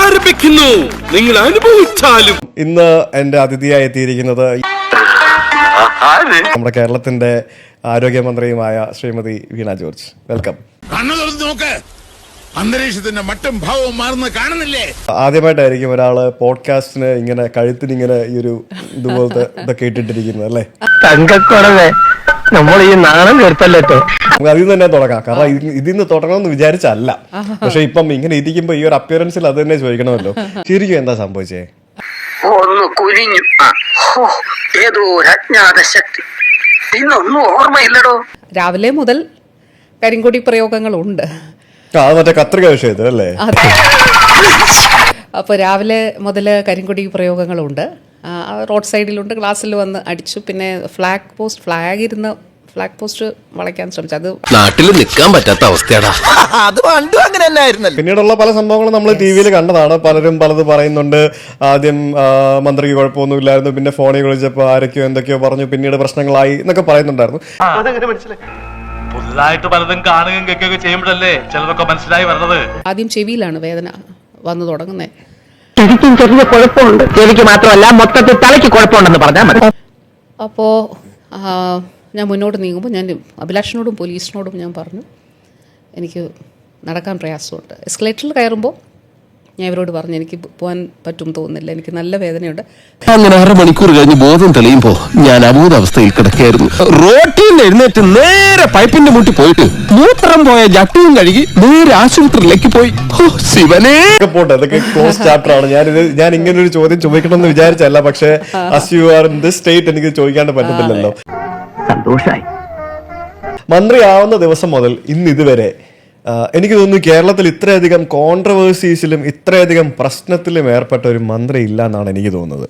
ആരംഭിക്കുന്നു. നിങ്ങൾ അനുഭവിച്ചാലും. ഇന്ന് എന്റെ അതിഥിയായി എത്തിയിരിക്കുന്നത് നമ്മുടെ കേരളത്തിന്റെ ആരോഗ്യമന്ത്രിയുമായ ശ്രീമതി വീണ ജോർജ്. വെൽക്കം. അന്തരീക്ഷത്തിന്റെ മട്ടും ഭാവവും മാറുന്ന കാണുന്നില്ലേ? ആദ്യമായിട്ടായിരിക്കും ഒരാള് പോഡ്കാസ്റ്റിന് ഇങ്ങനെ കഴുത്തിന് ഇങ്ങനെ ഈ ഒരു ഇതുപോലത്തെ ഇതൊക്കെ ഇട്ടിട്ടിരിക്കുന്നത് അല്ലേ? തങ്കക്കുറവേ, നമ്മൾ ഈ നാണം കേട്ടല്ലോ. നമുക്ക് അതിൽ നിന്ന് തന്നെ തുടങ്ങാം. കാരണം ഇതിന്ന് തുടങ്ങണമെന്ന് വിചാരിച്ചല്ല, പക്ഷെ ഇപ്പം ഇങ്ങനെ ഇരിക്കുമ്പോ ഈ ഒരു അപ്പിയറൻസിൽ അത് തന്നെ ചോദിക്കണമല്ലോ. ശരിക്കും എന്താ സംഭവിച്ചേ? ഒന്ന് കുനിഞ്ഞു. ഏതോ ഒരു അജ്ഞാത ശക്തി. ഇന്നൊന്നും ഓർമ്മയില്ലടോ. രാവിലെ മുതൽ കരിങ്കൊടി പ്രയോഗങ്ങളുണ്ട്. അത് മറ്റേ കത്രിക വിഷയത്തിൽ അല്ലേ? അപ്പോൾ രാവിലെ മുതൽ കരിങ്കൊടി പ്രയോഗങ്ങളുണ്ട്. റോഡ് സൈഡിലുണ്ട്, ക്ലാസ്സിൽ വന്ന് അടിച്ചു. പിന്നെ ഫ്ലാഗ് പോസ്റ്റ് വളയ്ക്കാൻ ശ്രമിച്ചു. അത് നാട്ടിൽ നിൽക്കാൻ പറ്റാത്ത അവസ്ഥയാടാ. അത് പണ്ടും അങ്ങനെ തന്നെ ആയിരുന്നല്ലോ. പിന്നീടുള്ള പല സംഭവങ്ങളും നമ്മൾ ടി വിയിൽ കണ്ടതാണ്. പലരും പലത് പറയുന്നുണ്ട്. ആദ്യം മന്ത്രിക്ക് കുഴപ്പമൊന്നുമില്ലായിരുന്നു, പിന്നെ ഫോണിൽ വിളിച്ചപ്പോൾ ആരൊക്കെയോ എന്തൊക്കെയോ പറഞ്ഞു, പിന്നീട് പ്രശ്നങ്ങളായി എന്നൊക്കെ പറയുന്നുണ്ടായിരുന്നു. പുതുതായിട്ട് പലതും കാണുകയും കേൾക്കുകയും ചെയ്യുമ്പോഴല്ലേ ചിലതൊക്കെ മനസ്സിലായി വരുന്നത്. ആദ്യം ചെവിയിലാണ് വേദന വന്നു തുടങ്ങുന്നത്. ചെവിക്കും ചെറിയ കുഴപ്പമുണ്ട്. ചെവിക്ക് മാത്രമല്ല, മൊത്തത്തിൽ തലയ്ക്ക് കുഴപ്പമുണ്ടെന്ന് പറഞ്ഞാൽ മതി. അപ്പോൾ ഞാൻ മുന്നോട്ട് നീങ്ങുമ്പോൾ ഞാൻ അഭിലാഷിനോടും പോലീസിനോടും ഞാൻ പറഞ്ഞു, എനിക്ക് നടക്കാൻ പ്രയാസമുണ്ട്. എസ്കലേറ്ററിൽ കയറുമ്പോൾ ഞാൻ ഇവരോട് പറഞ്ഞു, എനിക്ക് പോകാൻ പറ്റും തോന്നുന്നില്ല, എനിക്ക് നല്ല വേദനയുണ്ട്. അങ്ങനെ 6 മണിക്കൂർ കഴിഞ്ഞ് ബോധം തെളിയുമ്പോ ഞാൻ അബോധാവസ്ഥയിൽ കിടക്കായിരുന്നു. റോട്ടിൽ നിന്ന് എഴുന്നേറ്റ് നേരെ പൈപ്പിന്റെ മുട്ടി പോയിട്ട് മൂത്രം പോയ ജട്ടിയും കഴുകി നേരെ ആശുപത്രിയിലേക്ക് പോയി. ശിവനേ പോട്ടെ, അതൊക്കെ ക്ലോസ് ചാപ്റ്റർ ആണ്. ഞാൻ ഇങ്ങനെ ഒരു ചോദ്യം ചോദിക്കണമെന്ന് വിചാരിച്ചല്ല, പക്ഷേ as you are in this state എനിക്ക് ചോദിക്കാണ്ട് പറ്റത്തില്ലല്ലോ. സന്തോഷായി. മന്ത്രിയാവുന്ന ദിവസം മുതൽ ഇന്ന് ഇതുവരെ എനിക്ക് തോന്നുന്നു കേരളത്തിൽ ഇത്രയധികം കോൺട്രവേഴ്സീസിലും ഇത്രയധികം പ്രശ്നത്തിലും ഏർപ്പെട്ട ഒരു മന്ത്രി ഇല്ല എന്നാണ് എനിക്ക് തോന്നുന്നത്.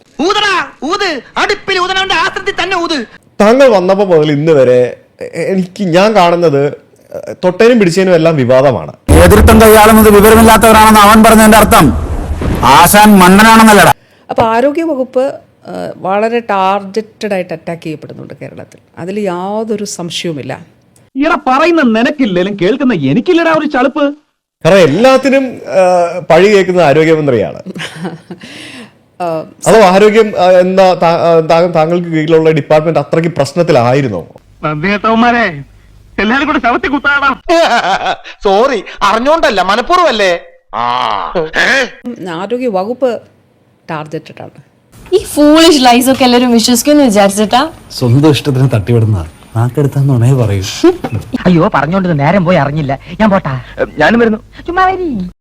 താങ്കൾ വന്നപ്പോൾ മുതൽ ഇന്ന് വരെ ഞാൻ കാണുന്നത് തൊട്ടേനും പിടിച്ചതിനും എല്ലാം വിവാദമാണ്. നേതൃത്വം കൈയാളുന്നത് വിവരമില്ലാത്തവരാണെന്ന് അവൻ പറഞ്ഞതിന്റെ അർത്ഥം ആശാൻ മണ്ണനാണെന്നല്ലടാ. അപ്പോൾ ആരോഗ്യവകുപ്പ് വളരെ ടാർഗറ്റഡ് ആയിട്ട് അറ്റാക്ക് ചെയ്യപ്പെടുന്നുണ്ട് കേരളത്തിൽ. അതിൽ യാതൊരു സംശയവുമില്ല. ഇവിടെ പറയുന്ന നിനക്കില്ലേലും കേൾക്കുന്ന എനിക്കില്ലടാ ഒരു ചളുപ്പ്. കാരണം എല്ലാത്തിനും പഴി കേൾക്കുന്ന ആരോഗ്യമന്ത്രിയാണ്. അതോ ആരോഗ്യം എന്താ താങ്കൾക്ക് കീഴിലുള്ള ഡിപ്പാർട്ട്മെന്റ് അത്രയ്ക്ക് പ്രശ്നത്തിലായിരുന്നോ? എല്ലാരും കൂടെ ശവത്തി കുത്താടാ. സോറി, അറിഞ്ഞോണ്ടല്ല, മനഃപൂർവ്വല്ലേ. ആരോഗ്യ വകുപ്പ് ടാർഗറ്റഡ് ആണ്. ഈ ഫൂളിഷ് ലൈസ് ഒക്കെ എല്ലാവരും വിശ്വസിക്കുമെന്ന് വിചാരിച്ചിട്ടാ? സ്വന്തം ഇഷ്ടത്തിന് തട്ടിവിടുന്ന നാക്കെടുത്താന്നുണേ പറയൂ. അയ്യോ, പറഞ്ഞോണ്ട് നേരം പോയി അറിഞ്ഞില്ല. ഞാൻ പോട്ടാ. ഞാനും വരുന്നു. ചുമ്മാ വരി.